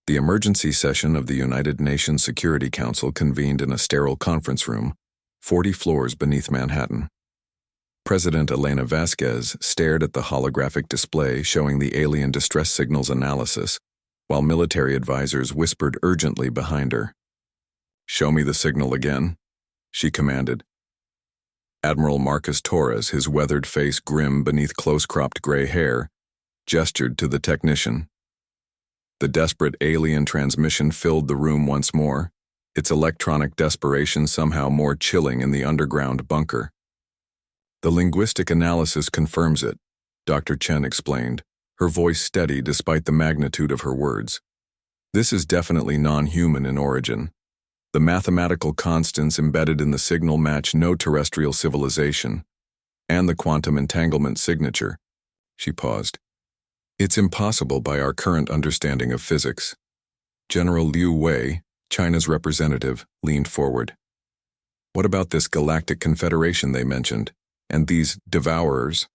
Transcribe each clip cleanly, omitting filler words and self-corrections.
The emergency session of the United Nations Security Council convened in a sterile conference room, 40 floors beneath Manhattan. President Elena Vasquez stared at the holographic display showing the alien distress signals analysis, while military advisors whispered urgently behind her. "Show me the signal again," she commanded. Admiral Marcus Torres, his weathered face grim beneath close-cropped gray hair, gestured to the technician. The desperate alien transmission filled the room once more, its electronic desperation somehow more chilling in the underground bunker. "The linguistic analysis confirms it," Dr. Chen explained, her voice steady despite the magnitude of her words. "This is definitely non-human in origin. The mathematical constants embedded in the signal match no terrestrial civilization, and the quantum entanglement signature." She paused. "It's impossible by our current understanding of physics." General Liu Wei, China's representative, leaned forward. "What about this galactic confederation they mentioned, and these devourers?"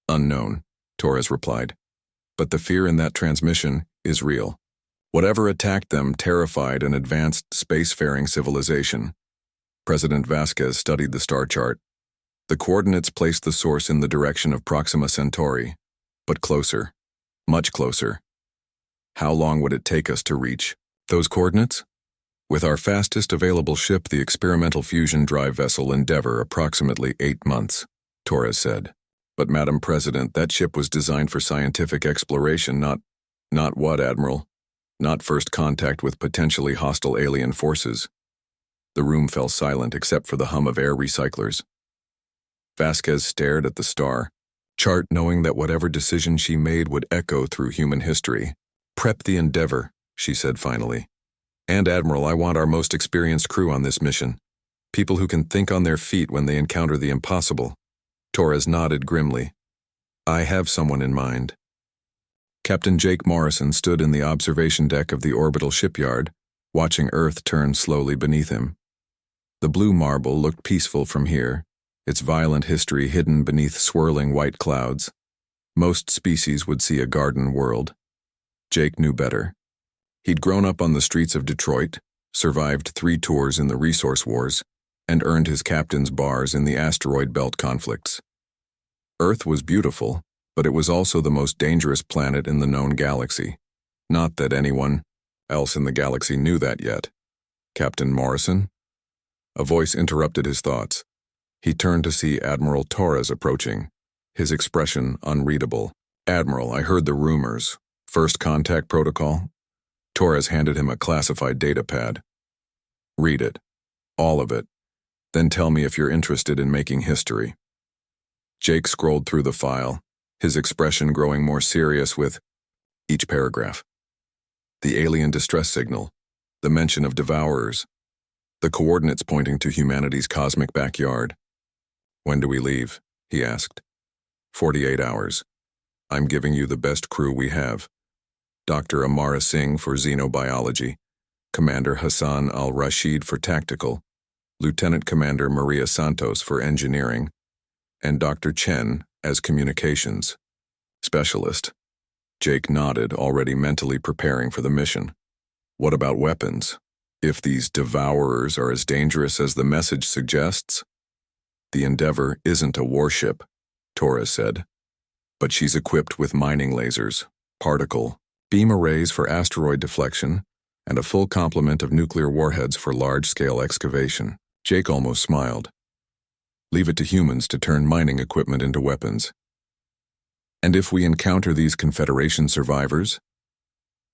"Unknown," Torres replied. "But the fear in that transmission is real. Whatever attacked them terrified an advanced spacefaring civilization." President Vasquez studied the star chart. The coordinates placed the source in the direction of Proxima Centauri, but closer, much closer. "How long would it take us to reach those coordinates?" "With our fastest available ship, the experimental fusion drive vessel Endeavour, approximately 8 months, Torres said. "But Madam President, that ship was designed for scientific exploration, not what, Admiral? Not first contact with potentially hostile alien forces." The room fell silent except for the hum of air recyclers. Vasquez stared at the star chart, knowing that whatever decision she made would echo through human history. "Prep the Endeavour," she said finally. "And Admiral, I want our most experienced crew on this mission. People who can think on their feet when they encounter the impossible." Torres nodded grimly. "I have someone in mind." Captain Jake Morrison stood in the observation deck of the orbital shipyard, watching Earth turn slowly beneath him. The blue marble looked peaceful from here, its violent history hidden beneath swirling white clouds. Most species would see a garden world. Jake knew better. He'd grown up on the streets of Detroit, survived 3 tours in the resource wars, and earned his captain's bars in the asteroid belt conflicts. Earth was beautiful, but it was also the most dangerous planet in the known galaxy. Not that anyone else in the galaxy knew that yet. "Captain Morrison?" A voice interrupted his thoughts. He turned to see Admiral Torres approaching, his expression unreadable. "Admiral, I heard the rumors. First contact protocol?" Torres handed him a classified data pad. "Read it. All of it. Then tell me if you're interested in making history." Jake scrolled through the file, his expression growing more serious with each paragraph. The alien distress signal, the mention of devourers, the coordinates pointing to humanity's cosmic backyard. "When do we leave?" he asked. 48 hours. I'm giving you the best crew we have. Dr. Amara Singh for xenobiology, Commander Hassan al-Rashid for tactical, Lieutenant Commander Maria Santos for engineering, and Dr. Chen as communications specialist. Jake nodded, already mentally preparing for the mission. "What about weapons? If these devourers are as dangerous as the message suggests?" "The Endeavour isn't a warship," Torres said, "but she's equipped with mining lasers, particle, beam arrays for asteroid deflection, and a full complement of nuclear warheads for large-scale excavation." Jake almost smiled. "Leave it to humans to turn mining equipment into weapons." "And if we encounter these Confederation survivors?"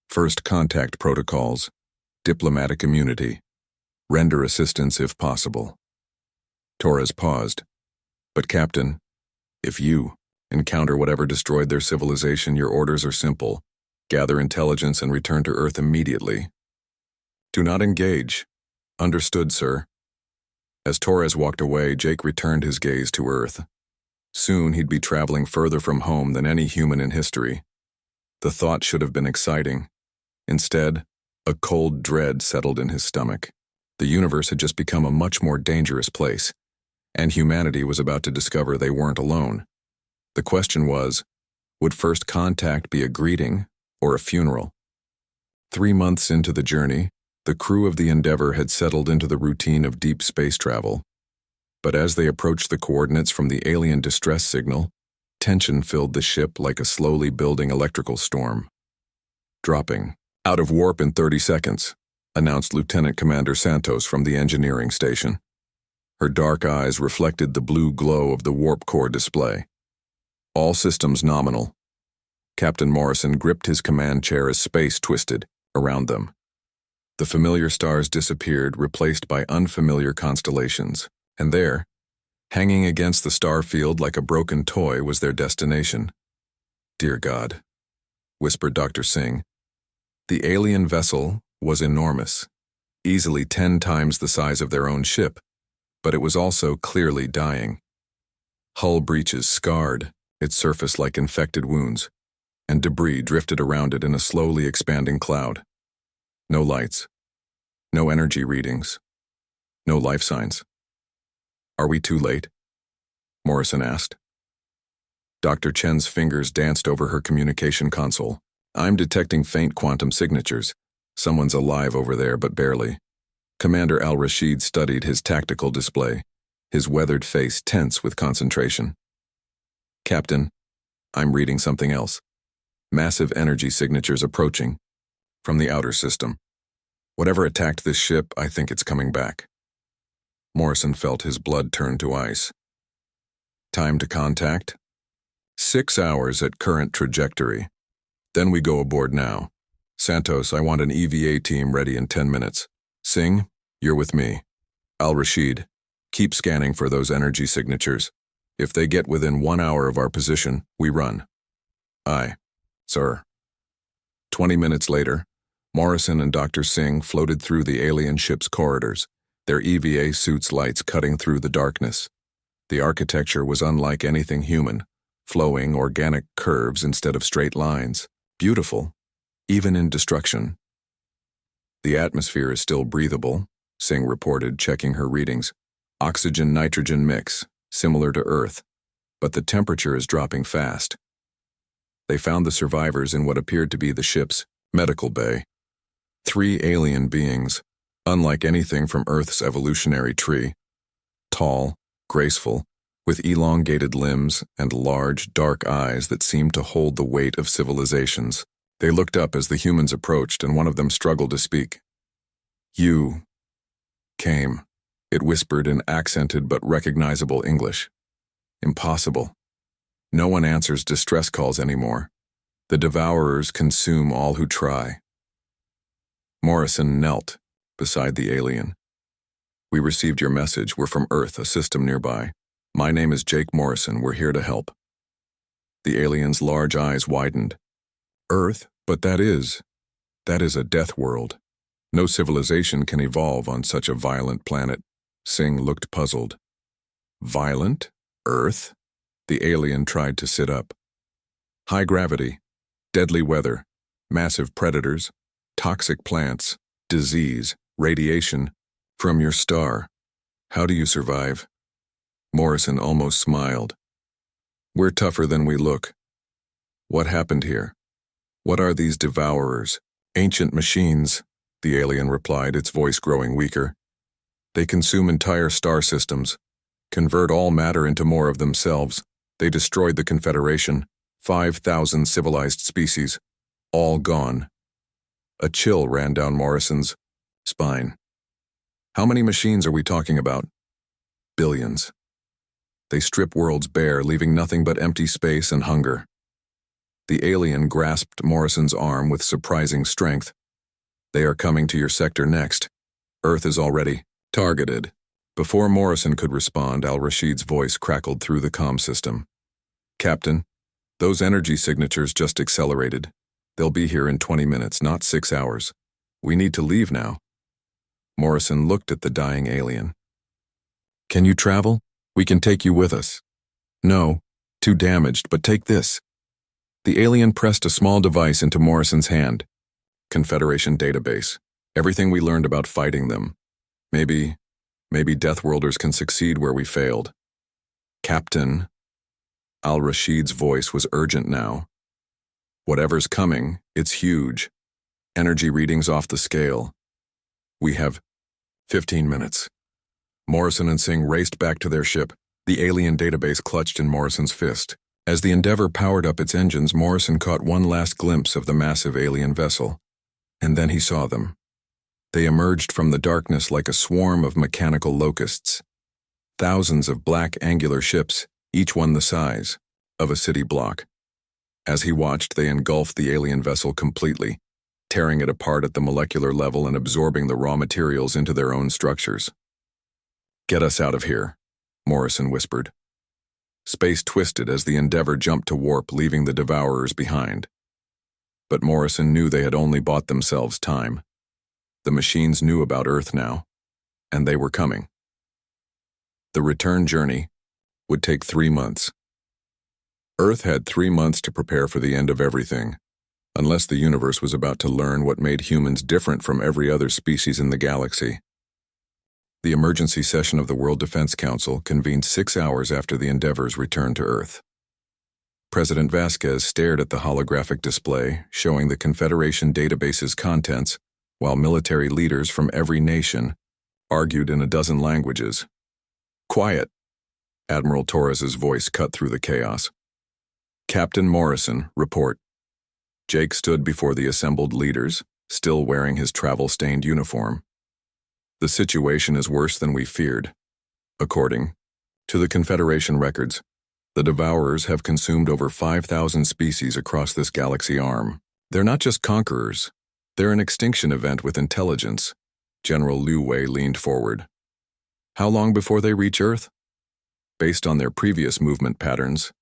"First contact protocols, diplomatic immunity, render assistance if possible." Torres paused. "But Captain, if you encounter whatever destroyed their civilization, your orders are simple. Gather intelligence and return to Earth immediately. Do not engage." "Understood, sir." As Torres walked away, Jake returned his gaze to Earth. Soon he'd be traveling further from home than any human in history. The thought should have been exciting. Instead, a cold dread settled in his stomach. The universe had just become a much more dangerous place, and humanity was about to discover they weren't alone. The question was, would first contact be a greeting or a funeral? 3 months into the journey, the crew of the Endeavour had settled into the routine of deep space travel. But as they approached the coordinates from the alien distress signal, tension filled the ship like a slowly building electrical storm. Dropping. Out of warp in 30 seconds, announced Lieutenant Commander Santos from the engineering station. Her dark eyes reflected the blue glow of the warp core display. All systems nominal. Captain Morrison gripped his command chair as space twisted around them. The familiar stars disappeared, replaced by unfamiliar constellations, and there, hanging against the star field like a broken toy, was their destination. "Dear God," whispered Dr. Singh. The alien vessel was enormous, easily 10 times the size of their own ship, but it was also clearly dying. Hull breaches scarred its surface like infected wounds, and debris drifted around it in a slowly expanding cloud. No lights, no energy readings, no life signs. "Are we too late?" Morrison asked. Dr. Chen's fingers danced over her communication console. "I'm detecting faint quantum signatures. Someone's alive over there, but barely." Commander Al-Rashid studied his tactical display, his weathered face tense with concentration. "Captain, I'm reading something else. Massive energy signatures approaching from the outer system. Whatever attacked this ship, I think it's coming back." Morrison felt his blood turn to ice. "Time to contact?" 6 hours at current trajectory. Then we go aboard now. Santos, I want an EVA team ready in 10 minutes. Singh, you're with me. Al-Rashid, keep scanning for those energy signatures. If they get within 1 hour of our position, we run. Aye, sir. 20 minutes later, Morrison and Dr. Singh floated through the alien ship's corridors, their EVA suits' lights cutting through the darkness. The architecture was unlike anything human, flowing organic curves instead of straight lines. Beautiful, even in destruction. "The atmosphere is still breathable," Singh reported, checking her readings. "Oxygen-nitrogen mix, similar to Earth, but the temperature is dropping fast." They found the survivors in what appeared to be the ship's medical bay. 3 alien beings, unlike anything from Earth's evolutionary tree. Tall, graceful, with elongated limbs and large, dark eyes that seemed to hold the weight of civilizations. They looked up as the humans approached, and one of them struggled to speak. "You came," it whispered in accented but recognizable English. "Impossible. No one answers distress calls anymore. The devourers consume all who try." Morrison knelt beside the alien. "We received your message. We're from Earth, a system nearby. My name is Jake Morrison. We're here to help." The alien's large eyes widened. "Earth? But that is a death world. No civilization can evolve on such a violent planet." Singh looked puzzled. "Violent? Earth?" The alien tried to sit up. "High gravity, deadly weather, massive predators, toxic plants, disease, radiation. From your star. How do you survive?" Morrison almost smiled. "We're tougher than we look." "What happened here? What are these devourers?" "Ancient machines," the alien replied, its voice growing weaker. "They consume entire star systems, convert all matter into more of themselves. They destroyed the Confederation, 5,000 civilized species, all gone." A chill ran down Morrison's spine. "How many machines are we talking about?" "Billions. They strip worlds bare, leaving nothing but empty space and hunger." The alien grasped Morrison's arm with surprising strength. "They are coming to your sector next. Earth is already targeted." Before Morrison could respond, Al-Rashid's voice crackled through the comm system. "Captain, those energy signatures just accelerated. They'll be here in 20 minutes, not 6 hours. We need to leave now." Morrison looked at the dying alien. "Can you travel? We can take you with us." "No, too damaged, but take this." The alien pressed a small device into Morrison's hand. "Confederation database. Everything we learned about fighting them. Maybe Deathworlders can succeed where we failed." "Captain." Al-Rashid's voice was urgent now. "Whatever's coming, it's huge. Energy readings off the scale. We have 15 minutes. Morrison and Singh raced back to their ship, the alien database clutched in Morrison's fist. As the Endeavour powered up its engines, Morrison caught one last glimpse of the massive alien vessel. And then he saw them. They emerged from the darkness like a swarm of mechanical locusts. Thousands of black angular ships, each one the size of a city block. As he watched, they engulfed the alien vessel completely, tearing it apart at the molecular level and absorbing the raw materials into their own structures. "Get us out of here," Morrison whispered. Space twisted as the Endeavour jumped to warp, leaving the Devourers behind. But Morrison knew they had only bought themselves time. The machines knew about Earth now, and they were coming. The return journey would take 3 months. Earth had 3 months to prepare for the end of everything, unless the universe was about to learn what made humans different from every other species in the galaxy. The emergency session of the World Defense Council convened 6 hours after the Endeavour's return to Earth. President Vasquez stared at the holographic display showing the Confederation database's contents, while military leaders from every nation argued in a dozen languages. "Quiet," Admiral Torres's voice cut through the chaos. "Captain Morrison, report." Jake stood before the assembled leaders, still wearing his travel-stained uniform. "The situation is worse than we feared. According to the Confederation records, the Devourers have consumed over 5,000 species across this galaxy arm. They're not just conquerors. They're an extinction event with intelligence." General Liu Wei leaned forward. "How long before they reach Earth?" "Based on their previous movement patterns,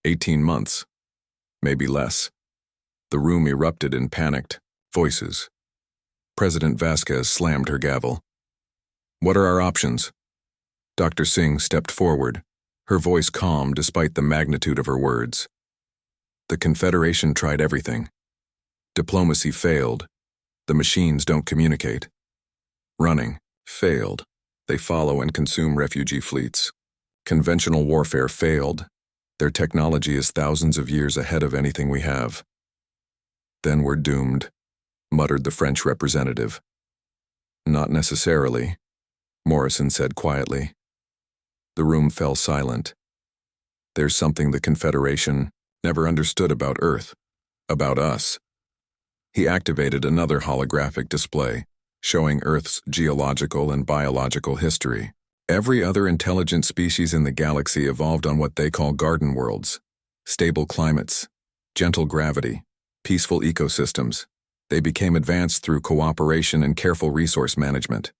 18 months. Maybe less." The room erupted in panicked voices. President Vasquez slammed her gavel. "What are our options?" Dr. Singh stepped forward, her voice calm despite the magnitude of her words. "The Confederation tried everything. Diplomacy failed. The machines don't communicate. Running failed. They follow and consume refugee fleets. Conventional warfare failed. Their technology is thousands of years ahead of anything we have." "Then we're doomed," muttered the French representative. "Not necessarily," Morrison said quietly. The room fell silent. "There's something the Confederation never understood about Earth, about us." He activated another holographic display, showing Earth's geological and biological history. Every other intelligent species in the galaxy evolved on what they call garden worlds. Stable climates, gentle gravity, peaceful ecosystems. They became advanced through cooperation and careful resource management.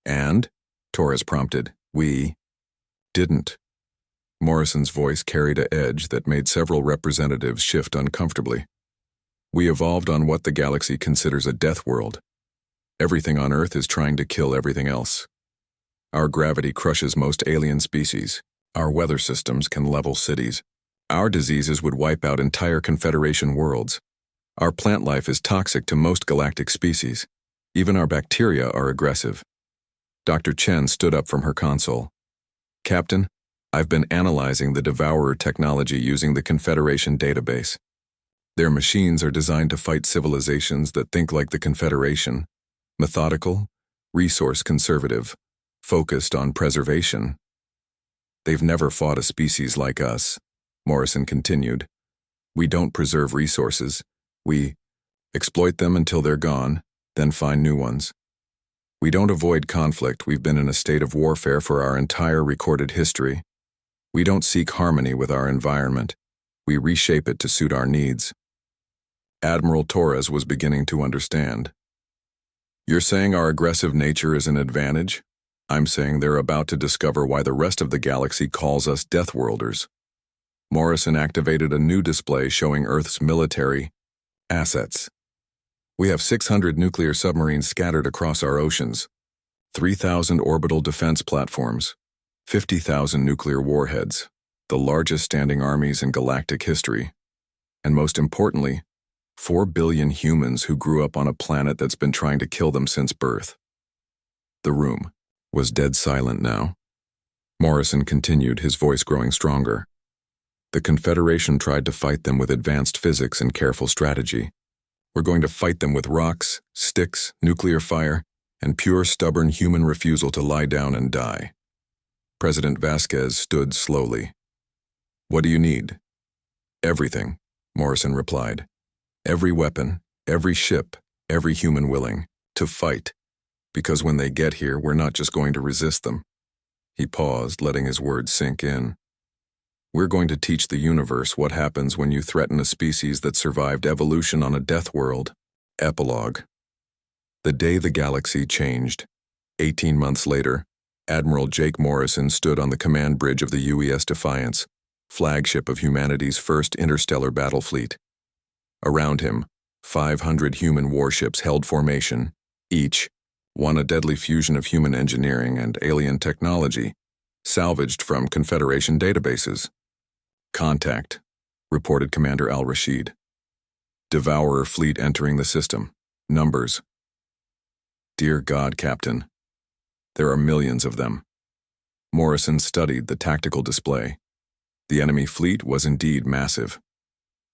"And?" Torres prompted. "We didn't." Morrison's voice carried an edge that made several representatives shift uncomfortably. "We evolved on what the galaxy considers a death world. Everything on Earth is trying to kill everything else. Our gravity crushes most alien species. Our weather systems can level cities. Our diseases would wipe out entire Confederation worlds. Our plant life is toxic to most galactic species. Even our bacteria are aggressive." Dr. Chen stood up from her console. "Captain, I've been analyzing the Devourer technology using the Confederation database. Their machines are designed to fight civilizations that think like the Confederation. Methodical, resource conservative, focused on preservation. They've never fought a species like us," Morrison continued. "We don't preserve resources. We exploit them until they're gone, then find new ones. We don't avoid conflict. We've been in a state of warfare for our entire recorded history. We don't seek harmony with our environment. We reshape it to suit our needs." Admiral Torres was beginning to understand. "You're saying our aggressive nature is an advantage? I'm saying they're about to discover why the rest of the galaxy calls us Deathworlders." Morrison activated a new display showing Earth's military assets. "We have 600 nuclear submarines scattered across our oceans, 3,000 orbital defense platforms, 50,000 nuclear warheads, the largest standing armies in galactic history, and most importantly, 4 billion humans who grew up on a planet that's been trying to kill them since birth." The room was dead silent now. Morrison continued, his voice growing stronger. "The Confederation tried to fight them with advanced physics and careful strategy. We're going to fight them with rocks, sticks, nuclear fire, and pure stubborn human refusal to lie down and die. President Vasquez stood slowly. What do you need? Everything, Morrison replied. Every weapon, every ship, every human willing to fight. Because when they get here, we're not just going to resist them. He paused, letting his words sink in. We're going to teach the universe what happens when you threaten a species that survived evolution on a death world. Epilogue. The day the galaxy changed. 18 months later, Admiral Jake Morrison stood on the command bridge of the UES Defiance, flagship of humanity's first interstellar battle fleet. Around him, 500 human warships held formation, each one a deadly fusion of human engineering and alien technology, salvaged from Confederation databases. Contact, reported Commander Al-Rashid. Devourer fleet entering the system. Numbers. Dear God, Captain. There are millions of them. Morrison studied the tactical display. The enemy fleet was indeed massive.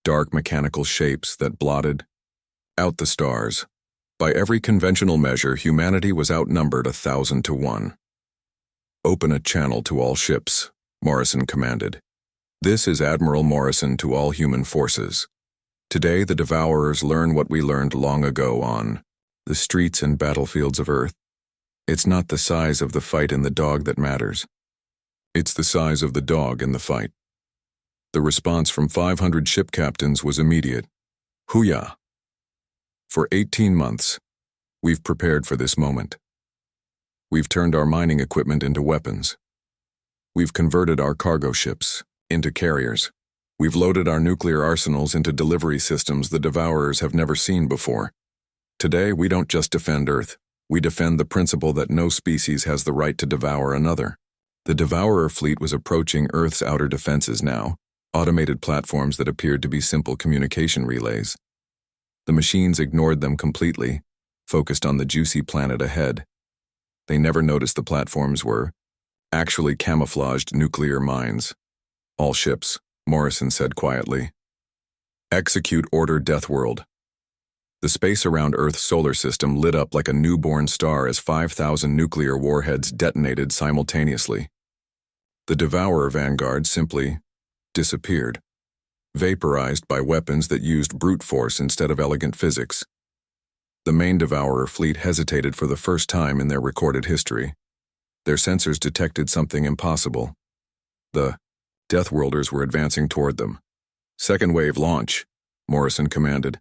Dark mechanical shapes that blotted out the stars. By every conventional measure, humanity was outnumbered 1,000 to 1. Open a channel to all ships, Morrison commanded. This is Admiral Morrison to all human forces. Today the Devourers learn what we learned long ago on the streets and battlefields of Earth. It's not the size of the fight in the dog that matters. It's the size of the dog in the fight. The response from 500 ship captains was immediate. Hoo-yah! For 18 months, we've prepared for this moment. We've turned our mining equipment into weapons. We've converted our cargo ships into carriers. We've loaded our nuclear arsenals into delivery systems the Devourers have never seen before. Today, we don't just defend Earth. We defend the principle that no species has the right to devour another. The Devourer fleet was approaching Earth's outer defenses now, automated platforms that appeared to be simple communication relays. The machines ignored them completely, focused on the juicy planet ahead. They never noticed the platforms were actually camouflaged nuclear mines. All ships, Morrison said quietly. Execute Order Deathworld. The space around Earth's solar system lit up like a newborn star as 5,000 nuclear warheads detonated simultaneously. The Devourer vanguard simply disappeared, vaporized by weapons that used brute force instead of elegant physics. The main Devourer fleet hesitated for the first time in their recorded history. Their sensors detected something impossible. The Deathworlders were advancing toward them. Second wave launch, Morrison commanded.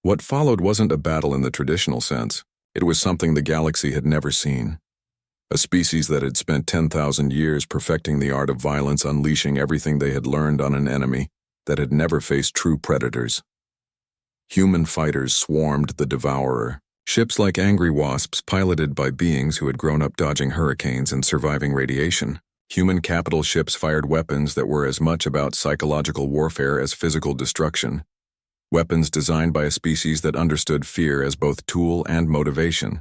What followed wasn't a battle in the traditional sense. It was something the galaxy had never seen. A species that had spent 10,000 years perfecting the art of violence, unleashing everything they had learned on an enemy that had never faced true predators. Human fighters swarmed the Devourer, ships like angry wasps piloted by beings who had grown up dodging hurricanes and surviving radiation. Human capital ships fired weapons that were as much about psychological warfare as physical destruction. Weapons designed by a species that understood fear as both tool and motivation.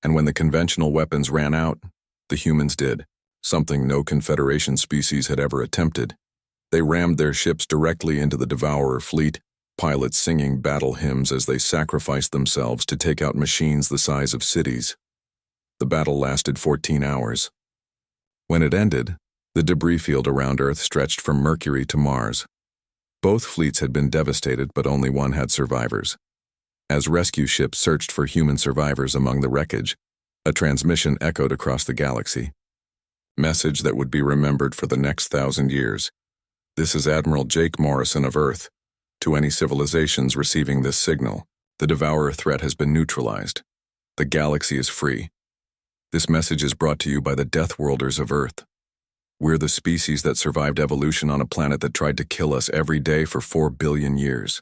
And when the conventional weapons ran out, the humans did, something no Confederation species had ever attempted. They rammed their ships directly into the Devourer fleet, pilots singing battle hymns as they sacrificed themselves to take out machines the size of cities. The battle lasted 14 hours. When it ended, the debris field around Earth stretched from Mercury to Mars. Both fleets had been devastated, but only one had survivors. As rescue ships searched for human survivors among the wreckage, a transmission echoed across the galaxy. Message that would be remembered for the next 1,000 years. This is Admiral Jake Morrison of Earth. To any civilizations receiving this signal, the Devourer threat has been neutralized. The galaxy is free. This message is brought to you by the Deathworlders of Earth. We're the species that survived evolution on a planet that tried to kill us every day for 4 billion years.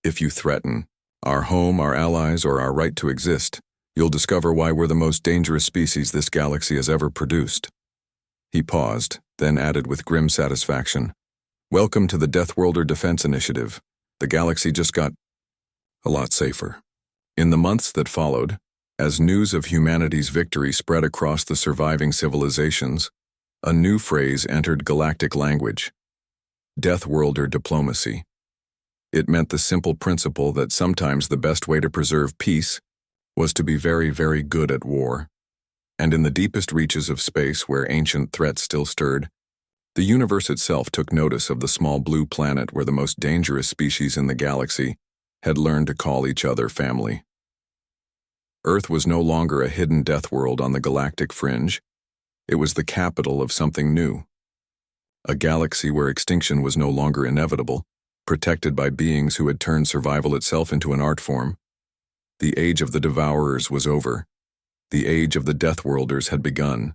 If you threaten our home, our allies, or our right to exist, you'll discover why we're the most dangerous species this galaxy has ever produced. He paused, then added with grim satisfaction, Welcome to the Deathworlder Defense Initiative. The galaxy just got a lot safer. In the months that followed, as news of humanity's victory spread across the surviving civilizations, a new phrase entered galactic language: Deathworlder diplomacy. It meant the simple principle that sometimes the best way to preserve peace was to be very, very good at war. And in the deepest reaches of space where ancient threats still stirred, the universe itself took notice of the small blue planet where the most dangerous species in the galaxy had learned to call each other family. Earth was no longer a hidden death world on the galactic fringe. It was the capital of something new. A galaxy where extinction was no longer inevitable, protected by beings who had turned survival itself into an art form. The age of the Devourers was over. The age of the Deathworlders had begun.